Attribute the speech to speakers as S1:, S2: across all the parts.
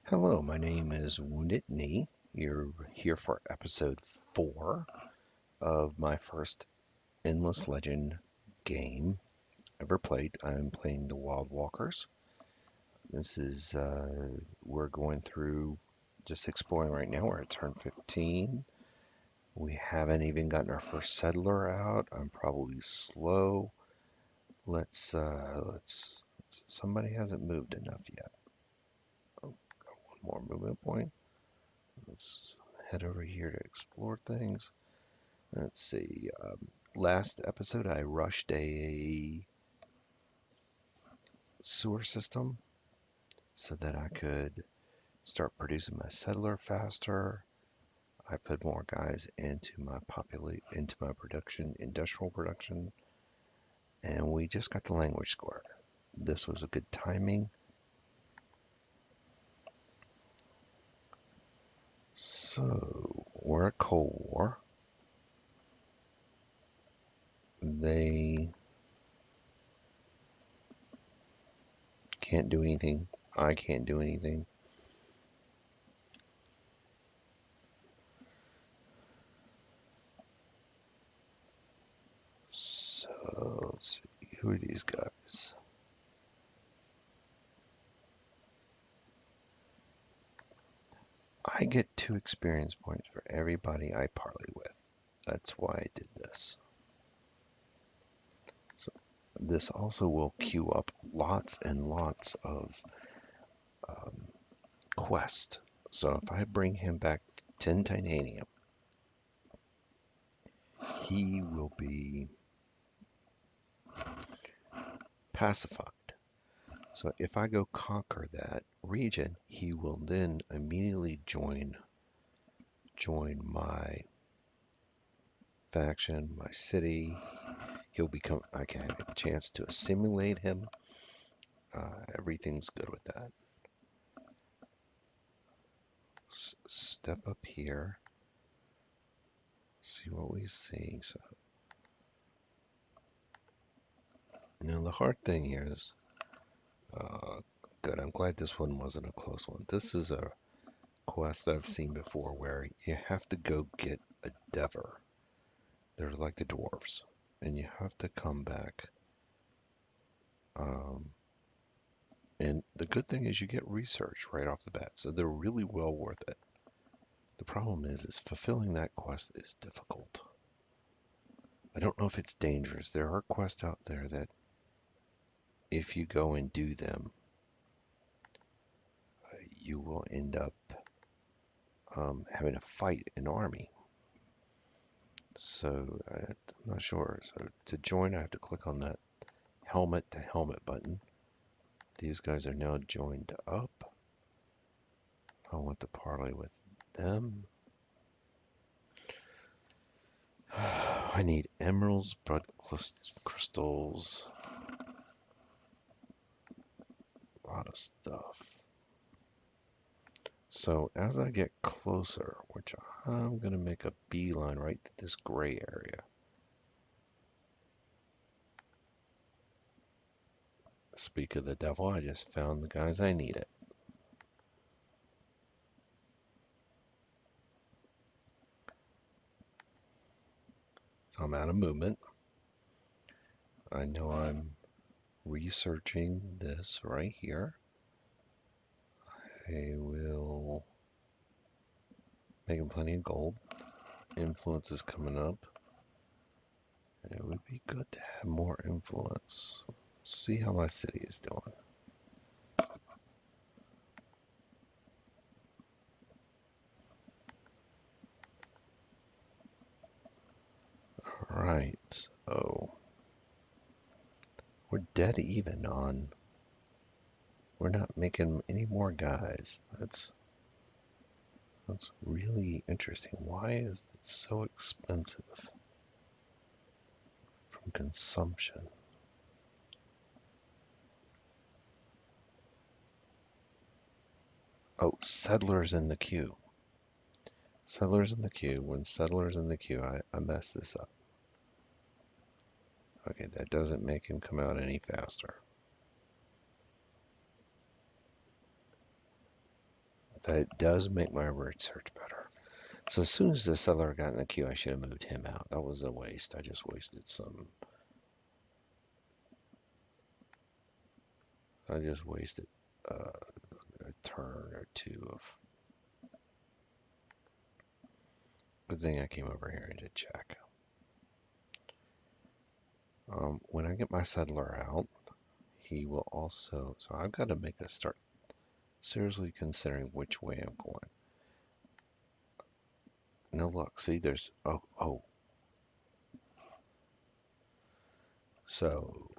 S1: Hello, my name is Wounded Knee. You're here for episode 4 of my first Endless Legend game ever played. I'm playing the Wild Walkers. This is, we're going through just exploring right now. We're at turn 15. We haven't even gotten our first settler out. I'm probably slow. Somebody hasn't moved enough yet. Oh, got one more movement point. Let's head over here to explore things. Let's see. Last episode, I rushed a sewer system so that I could start producing my settler faster. I put more guys into my production, industrial production, and we just got the language squared. This was a good timing. So we're at Cold War. They can't do anything. I can't do anything. So let's see, who are these guys? I get 2 experience points for everybody I parley with. That's why I did this. So this also will queue up lots and lots of um, quests. So if I bring him back 10 titanium, he will be pacified. So if I go conquer that region, he will then immediately join my faction, my city. I can have a chance to assimilate him. Everything's good with that. Step up here, see what we see. So now the hard thing here is, uh, good. I'm glad this one wasn't a close one. This is a quest that I've seen before where you have to go get a dever. They're like the dwarves, and you have to come back. Um, and the good thing is you get research right off the bat, so they're really well worth it. The problem is fulfilling that quest is difficult. I don't know if it's dangerous. There are quests out there that if you go and do them, you will end up having to fight an army. So I'm not sure. So to join, I have to click on that helmet to helmet button. These guys are now joined up. I want to parley with them. I need emeralds, blood crystals, a lot of stuff. So as I get closer, which I'm going to make a beeline right to this gray area. Speak of the devil, I just found the guys I needed. So I'm out of movement. I know I'm researching this right here. I will make him plenty of gold. Influence is coming up. It would be good to have more influence. See how my city is doing. Right, so we're dead even on. We're not making any more guys. That's really interesting. Why is it so expensive from consumption? Oh, settlers in the queue. Settlers in the queue. When settlers in the queue, I mess this up. Okay, that doesn't make him come out any faster. That does make my research better. So as soon as the settler got in the queue, I should have moved him out. That was a waste. I just wasted some. I just wasted a turn or two of. Good thing I came over here and did check. When I get my settler out, he will also. So I've got to make a start seriously considering which way I'm going. No luck. See, there's. Oh. So,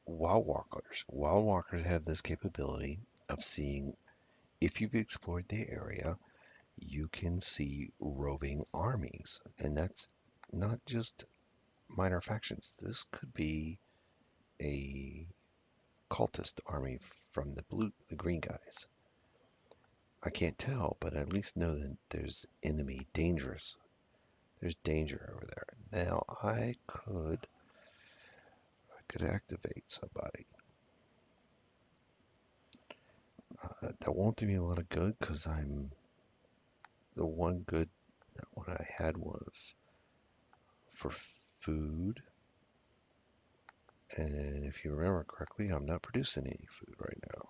S1: wild walkers. Wild walkers have this capability of seeing, if you've explored the area, you can see roving armies. And that's not just minor factions. This could be a cultist army from the green guys. I can't tell, but I at least know that there's enemy dangerous. There's danger over there. Now I could activate somebody. That won't do me a lot of good because the one good one I had was for food. And if you remember correctly, I'm not producing any food right now.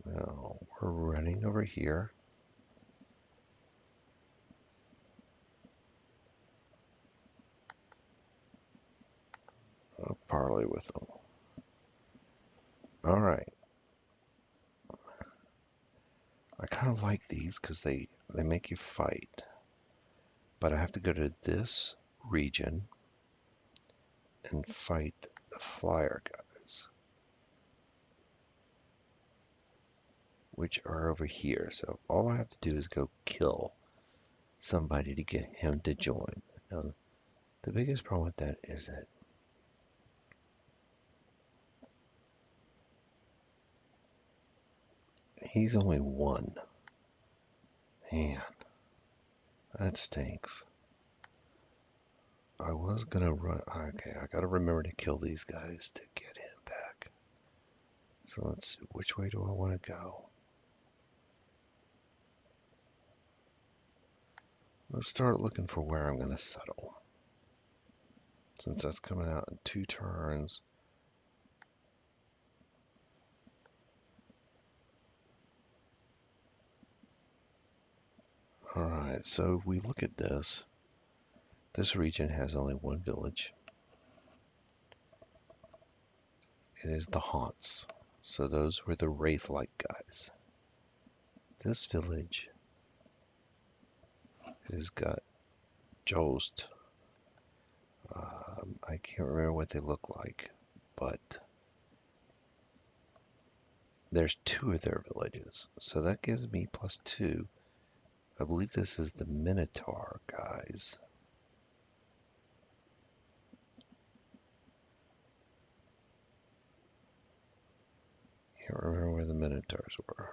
S1: Now we're running over here. I'll parley with them. All right. I kind of like these because they make you fight. But I have to go to this region and fight the flyer guys, which are over here. So all I have to do is go kill somebody to get him to join. Now, the biggest problem with that is that he's only one. Man, that stinks. I was gonna run. Okay, I gotta remember to kill these guys to get him back. So let's see, which way do I want to go? Let's start looking for where I'm gonna settle. Since that's coming out in 2 turns. Alright, so if we look at this, this region has only one village. It is the Haunts. So those were the Wraith-like guys. This village has got Jost. I can't remember what they look like, but there's 2 of their villages. So that gives me +2. I believe this is the Minotaur guys. Can't remember where the Minotaurs were.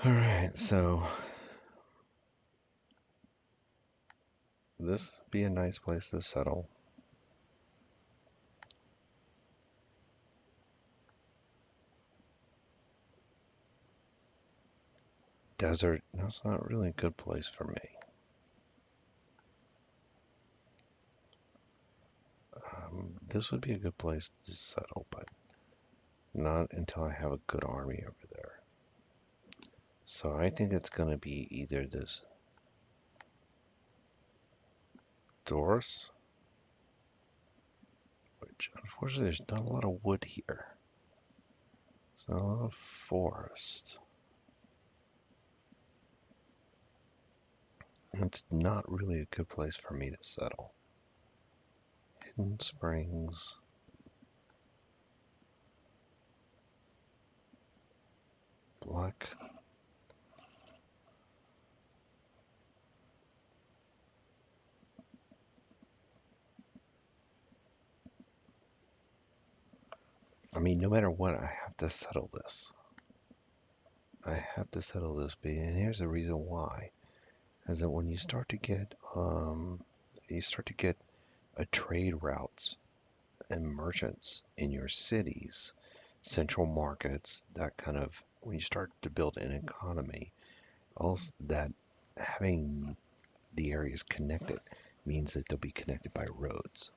S1: Alright, so this would be a nice place to settle. Desert, that's not really a good place for me. This would be a good place to settle, but not until I have a good army over there. So I think it's going to be either this Doris, which unfortunately there's not a lot of wood here. There's not a lot of forest. It's not really a good place for me to settle. Hidden Springs. Black. I mean, no matter what, I have to settle this. I have to settle this, and here's the reason why: is that when you start to get a trade routes and merchants in your cities, central markets, that kind of when you start to build an economy, also that having the areas connected means that they'll be connected by roads.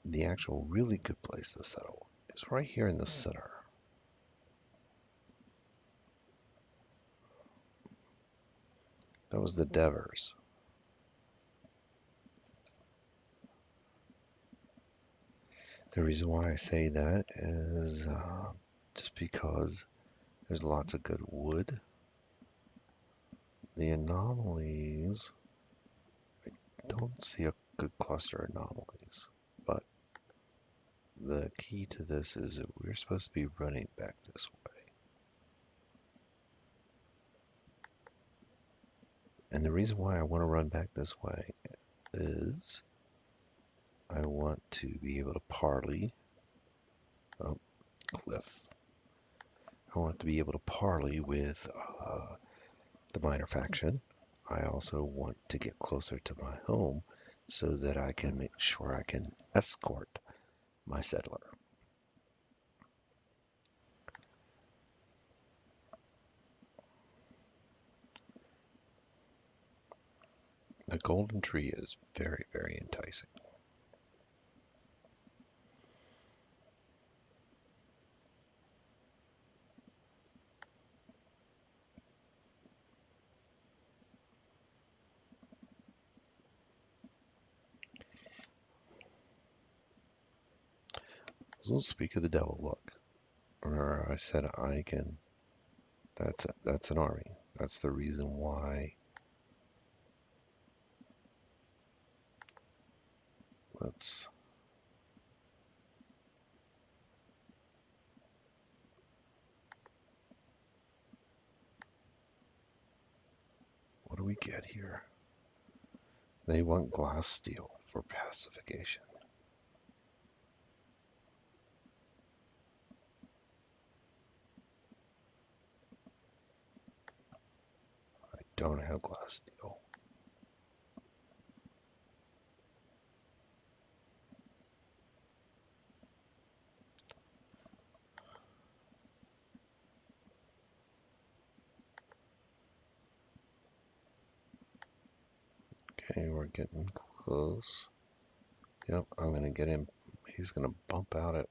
S1: The actual really good place to settle is right here in the center. That was the Devers. The reason why I say that is just because there's lots of good wood. The anomalies, I don't see a good cluster of anomalies, but the key to this is that we're supposed to be running back this way. And the reason why I want to run back this way is I want to be able to parley. Oh, cliff. I want to be able to parley with the minor faction. I also want to get closer to my home so that I can make sure I can escort my settler. The golden tree is very, very enticing. So speak of the devil, look. Or I said I can. That's an army. That's the reason why. Let's. What do we get here? They want glass steel for pacification. I don't have glass steel. Okay, we're getting close. Yep, I'm going to get him. He's going to bump out at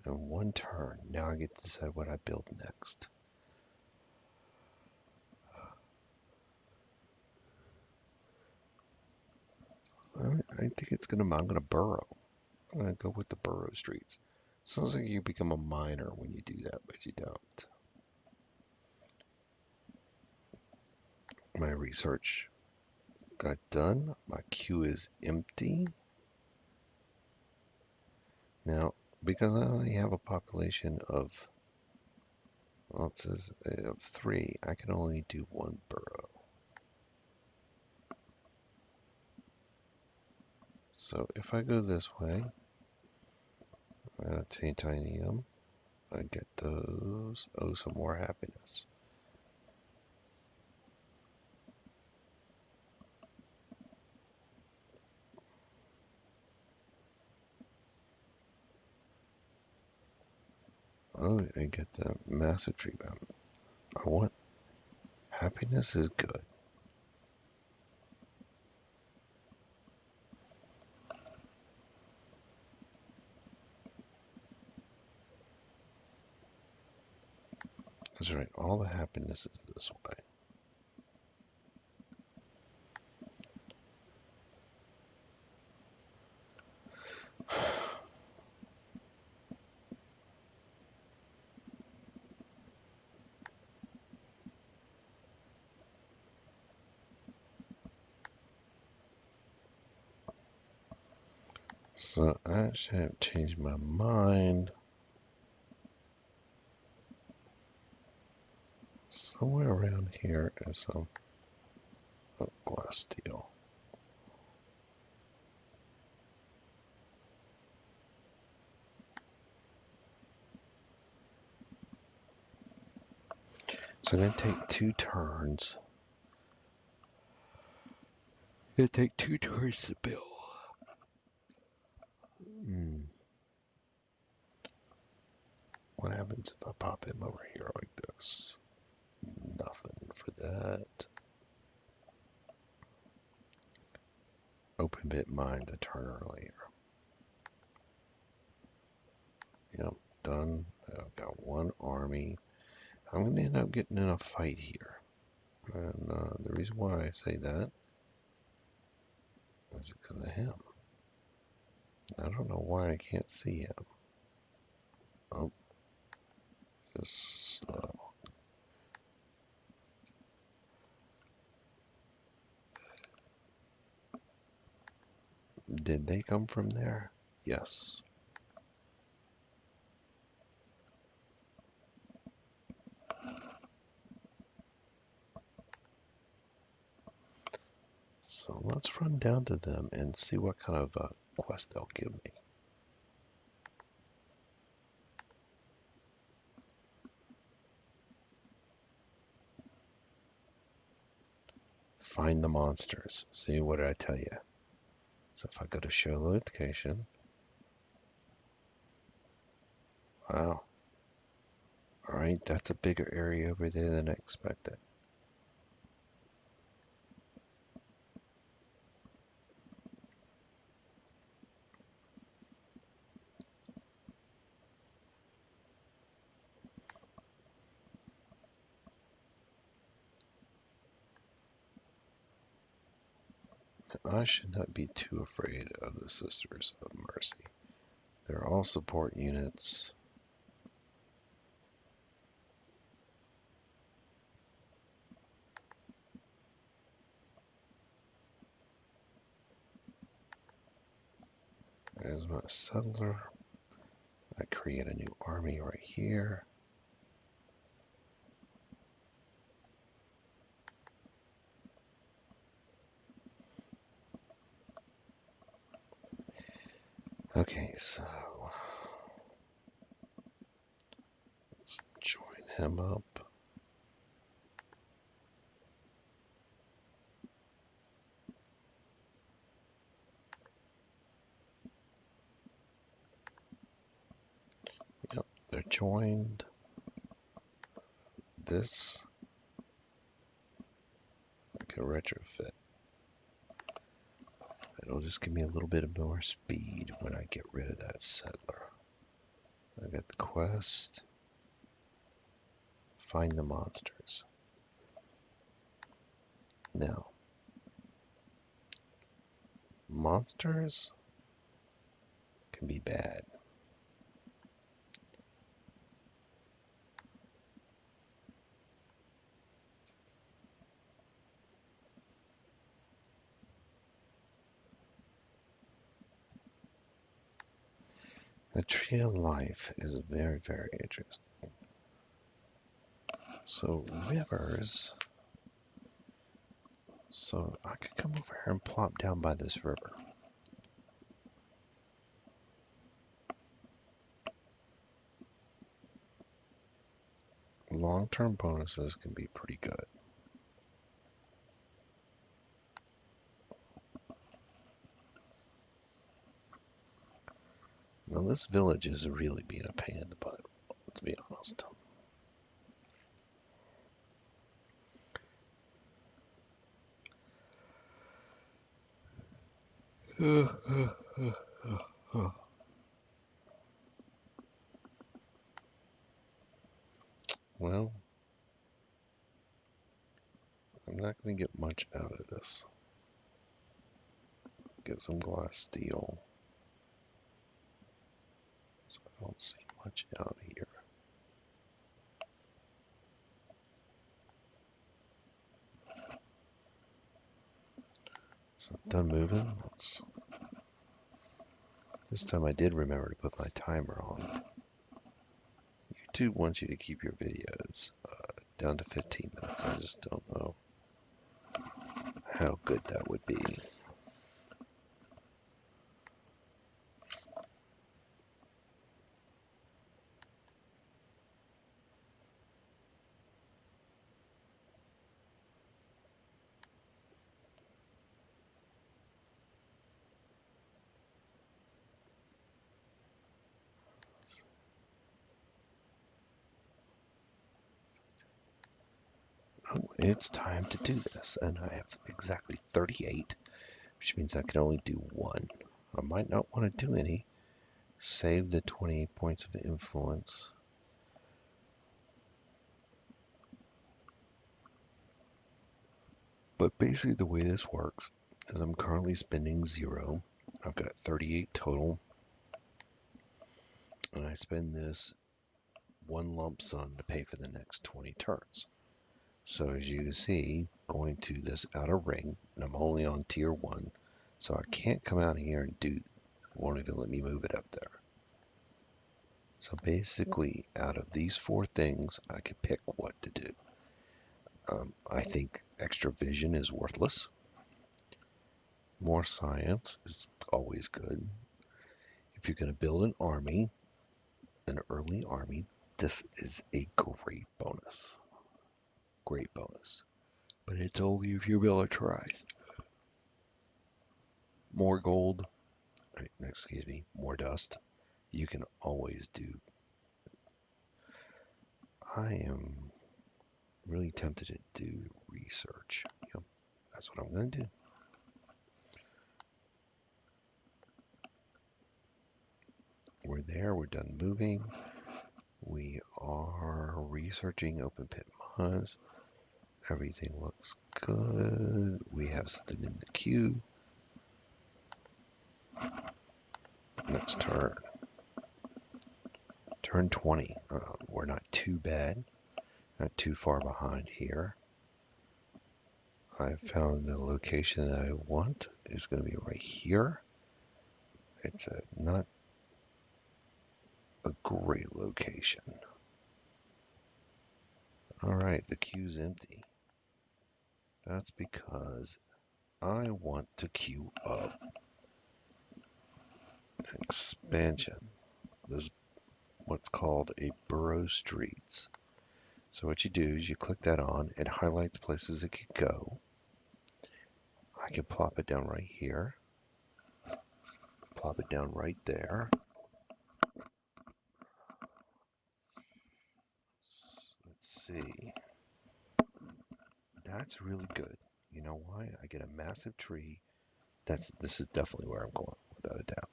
S1: in one turn. Now I get to decide what I build next. I think it's I'm going to burrow. I'm going to go with the burrow streets. Sounds like you become a miner when you do that, but you don't. My research got done. My queue is empty. Now, because I only have a population of, well, it says of 3, I can only do 1 burrow. So if I go this way, titanium, I get those. Oh, some more happiness. Oh, I get the massive treatment. I want happiness is good. That's right. All the happiness is this way. So I actually have changed my mind. Somewhere around here is some glass steel. So I'm going to take 2 turns. It'll take 2 turns to build. What happens if I pop him over here like this? Nothing for that. Open bit mines a turn earlier. Yep, done. I've got 1 army. I'm going to end up getting in a fight here. And the reason why I say that is because of him. I don't know why I can't see him. Oh, just slow. Did they come from there? Yes. So let's run down to them and see what kind of quest they'll give me. Find the monsters. See, what did I tell you? So if I go to show location, wow. All right, that's a bigger area over there than I expected. I should not be too afraid of the Sisters of Mercy. They're all support units. There's my settler. I create a new army right here. Okay, so let's join him up. Yep, they're joined. This I can retrofit. It'll just give me a little bit of more speed when I get rid of that settler. I got the quest. Find the monsters. Now, monsters can be bad. The tree of life is very, very interesting. So rivers. So I could come over here and plop down by this river. Long-term bonuses can be pretty good. Now this village is really being a pain in the butt, let's be honest. Well, I'm not going to get much out of this. Get some glass steel. So I don't see much out here. So done moving. This time I did remember to put my timer on. YouTube wants you to keep your videos down to 15 minutes. I just don't know how good that would be. it's time to do this. And I have exactly 38, which means I can only do one. I might not want to do any. Save the 28 points of influence. But basically the way this works is I'm currently spending 0. I've got 38 total. And I spend this one lump sum to pay for the next 20 turns. So as you can see, going to this outer ring, and I'm only on tier 1, so I can't come out here and won't even let me move it up there. So basically, out of these 4 things, I can pick what to do. I think extra vision is worthless. More science is always good. If you're going to build an army, an early army, this is a great bonus. Great bonus. But it's only if you're militarized. More gold, excuse me, more dust. You can always do. I am really tempted to do research. Yep, that's what I'm going to do. We're there, we're done moving. We are researching open pit mines. Everything looks good. We have something in the queue. Next turn. Turn 20. We're not too bad. Not too far behind here. I found the location that I want is going to be right here. It's not a great location. All right, the queue's empty. That's because I want to queue up an expansion. This is what's called a borough streets. So what you do is you click that on, it highlights places it could go. I can plop it down right here. Plop it down right there. Let's see. That's really good. You know why? I get a massive tree. This is definitely where I'm going, without a doubt.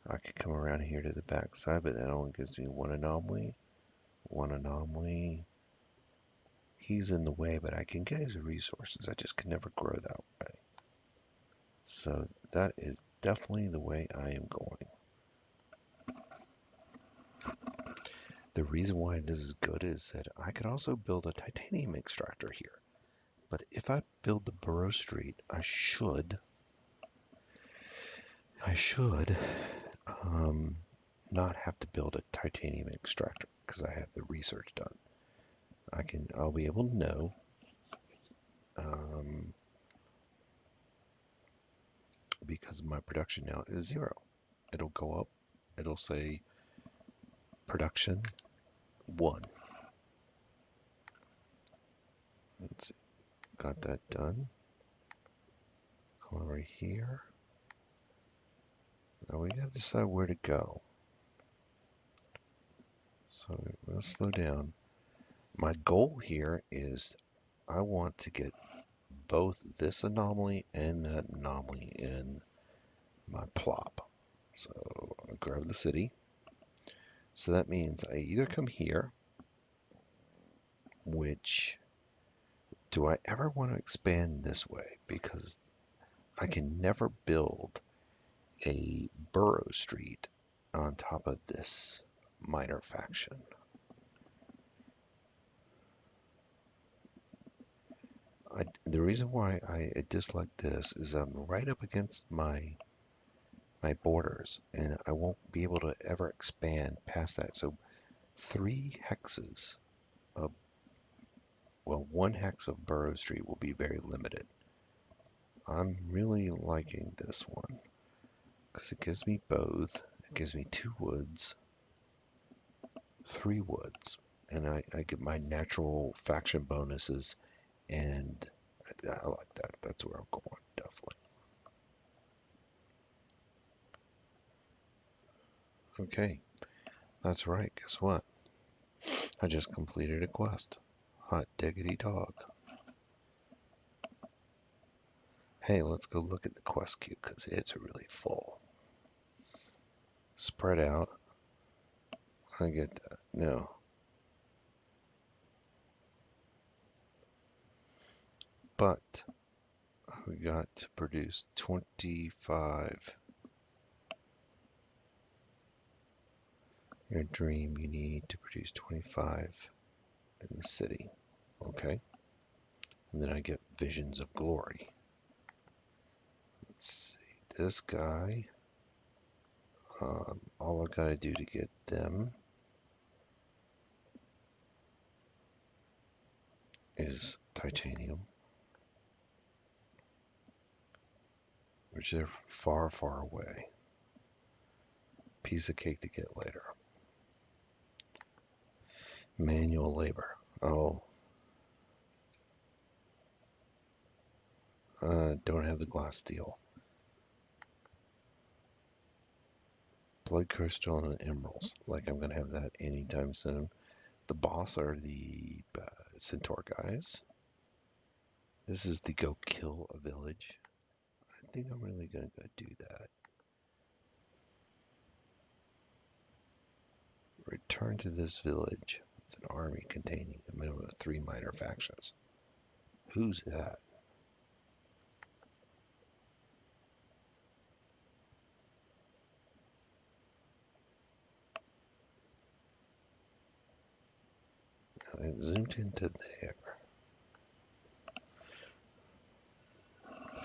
S1: I could come around here to the back side, but that only gives me one anomaly. One anomaly. He's in the way, but I can get his resources. I just can never grow that way. So that is definitely the way I am going. The reason why this is good is that I could also build a titanium extractor here. But if I build the borough street, I should not have to build a titanium extractor because I have the research done. I'll be able to know because my production now is 0. It'll go up. It'll say production 1. Let's see. Got that done. Come over here. Now we gotta decide where to go. So let's slow down. My goal here is I want to get both this anomaly and that anomaly in my plop. So I'll grab the city. So that means I either come here, which do I ever want to expand this way? Because I can never build a borough street on top of this minor faction. The reason why I dislike this is I'm right up against my borders, and I won't be able to ever expand past that. So 3 hexes of, well, 1 hex of borough street will be very limited. I'm really liking this one because it gives me both. It gives me 2 woods, 3 woods, and I get my natural faction bonuses, and I like that. That's where I'm going, definitely. Okay, that's right. Guess what? I just completed a quest. Hot diggity dog. Hey, let's go look at the quest queue because it's really full. Spread out. I get that. No. But we got to produce 25. Your dream, you need to produce 25 in the city. Okay. And then I get visions of glory. Let's see. This guy. All I've got to do to get them is titanium, which they're far, far away. Piece of cake to get later. Manual labor. Oh, don't have the glass steel. Blood crystal and emeralds. Like I'm going to have that anytime soon. The boss are the centaur guys. This is to go kill a village. I think I'm really going to go do that. Return to this village. It's an army containing a minimum of 3 minor factions. Who's that? I zoomed into there.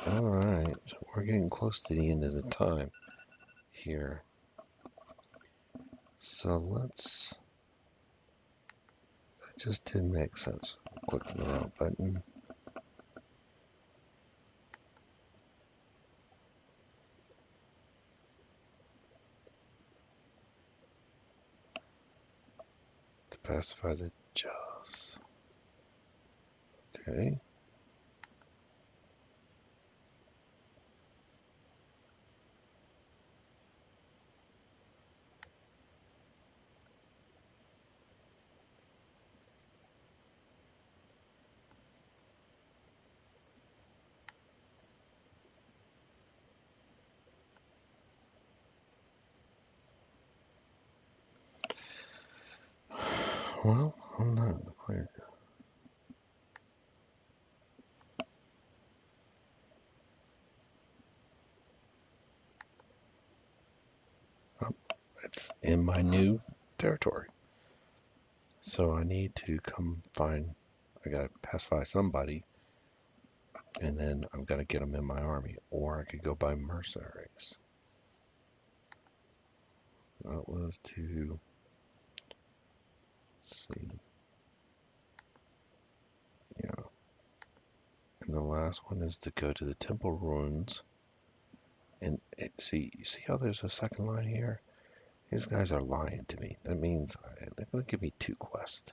S1: Alright, so we're getting close to the end of the time here. So let's... That just didn't make sense. Click the now button. To pacify the just. Okay. Well, I'm not quite... Oh, it's in my new territory. So I need to come find... I gotta pacify somebody. And then I've got to get them in my army. Or I could go buy mercenaries. That was to... see. Yeah. And the last one is to go to the temple ruins. And see how there's a second line here? These guys are lying to me. That means they're going to give me 2 quests.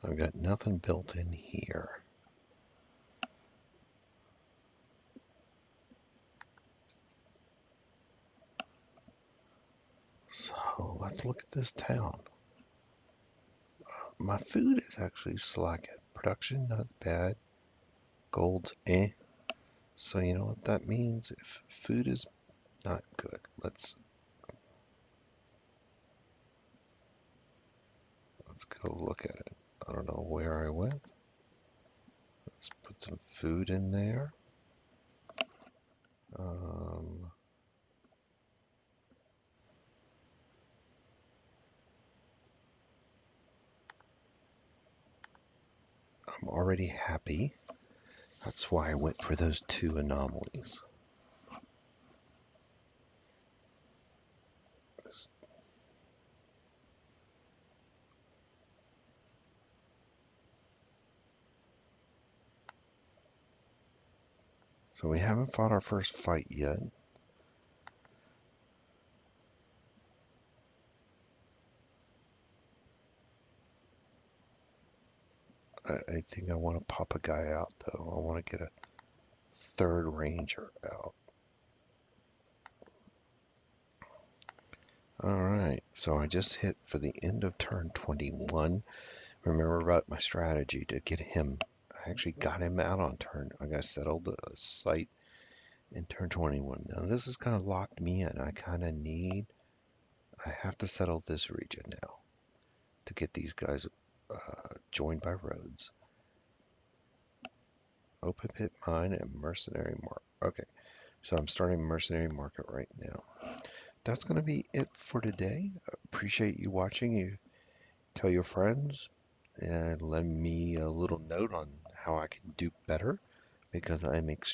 S1: I've got nothing built in here. So let's look at this town. My food is actually slacking. Production, not bad. Gold's eh. So you know what that means? If food is not good, let's go look at it. I don't know where I went. Let's put some food in there. I'm already happy. That's why I went for those 2 anomalies. So we haven't fought our first fight yet. I think I want to pop a guy out though. I want to get a 3rd ranger out. All right, so I just hit for the end of turn 21. Remember about my strategy to get him. I actually got him out on turn. I got settled the site in turn 21. Now this has kind of locked me in. I have to settle this region now to get these guys joined by roads. Open pit mine and mercenary market. Okay, so I'm starting mercenary market right now. That's going to be it for today. Appreciate you watching. You tell your friends and lend me a little note on how I can do better because I'm extremely